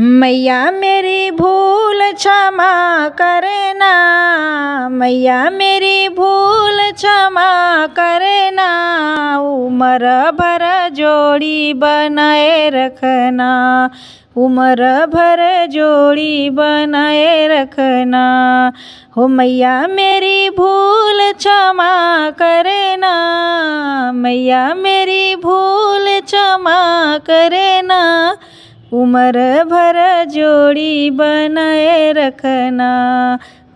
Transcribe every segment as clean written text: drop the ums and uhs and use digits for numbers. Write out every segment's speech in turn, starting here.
मैया मेरी भूल क्षमा करना, मैया मेरी भूल क्षमा करना, उम्र भर जोड़ी बनाए रखना, उम्र भर जोड़ी बनाए रखना। हो मैया मेरी भूल क्षमा करना, मैया मेरी भूल क्षमा करना, उम्र भर जोड़ी बनाए रखना,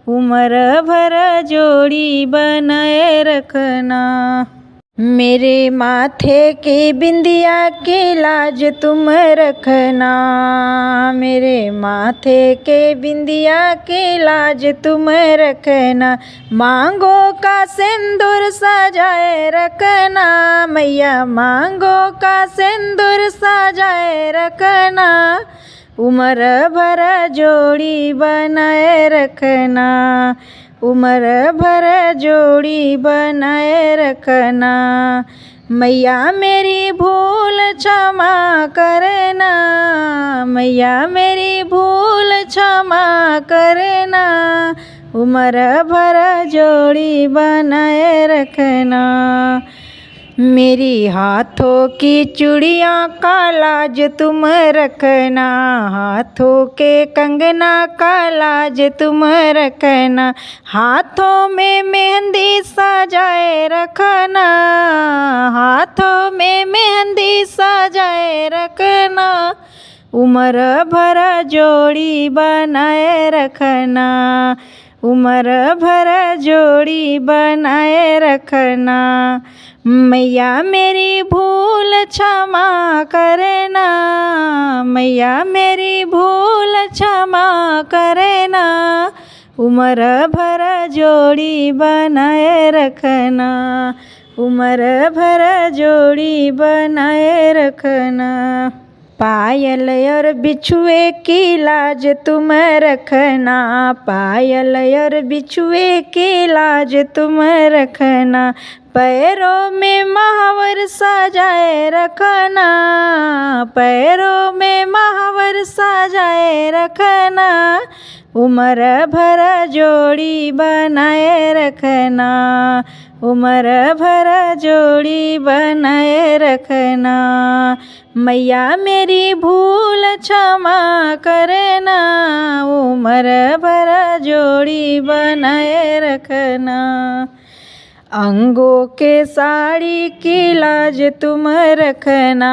उम्र भर जोड़ी बनाए रखना। मेरे माथे की बिंदिया की लाज तुम रखना, मेरे माथे के बिंदिया की लाज तुम रखना, मांगो का सिंदूर सजाए रखना, मैया मांगो का सिंदूर सजाए रखना, उम्र भर जोड़ी बनाए रखना, उम्र भर जोड़ी बनाए रखना। मैया मेरी भूल क्षमा करना, मैया मेरी भूल क्षमा करना, उम्र भर जोड़ी बनाए रखना। मेरी हाथों की चूड़ियाँ का लाज तुम रखना, हाथों के कंगना का लाज तुम रखना, हाथों में मेहंदी सजाए रखना, हाथों में मेहंदी सजाए रखना, उम्र भर जोड़ी बनाए रखना, उम्र भर जोड़ी बनाए रखना। मैया मेरी भूल क्षमा करना, मैया मेरी भूल क्षमा करना, उम्र भर जोड़ी बनाए रखना, उम्र भर जोड़ी बनाए रखना। पायल और बिछुए की लाज तुम रखना, पायल और बिछुए की लाज तुम रखना, पैरों में महावर सजाए रखना, पैरों में महावर सजाए रखना, उम्र भर जोड़ी बनाए रखना, उम्र भर जोड़ी बनाए रखना। मैया मेरी भूल क्षमा करना, उम्र भर जोड़ी बनाए रखना। अंगों के साड़ी की लाज तुम रखना,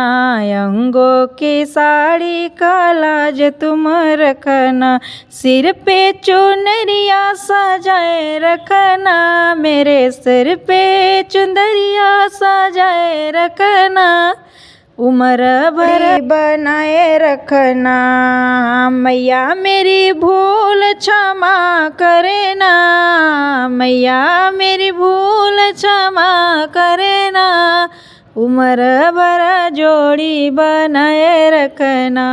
अंगों की साड़ी का लाज तुम रखना, सिर पे चुनरिया सजाए रखना, मेरे सिर पे चुनरिया सजाए रखना, उम्र भर बनाए रखना। मैया मेरी भूल क्षमा करना, मैया मेरी भूल क्षमा करना, उम्र भर जोड़ी बनाए रखना,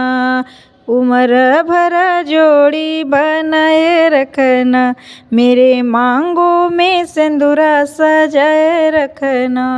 उम्र भर जोड़ी बनाए रखना, मेरे मांगों में सिंदूरा सजाए रखना।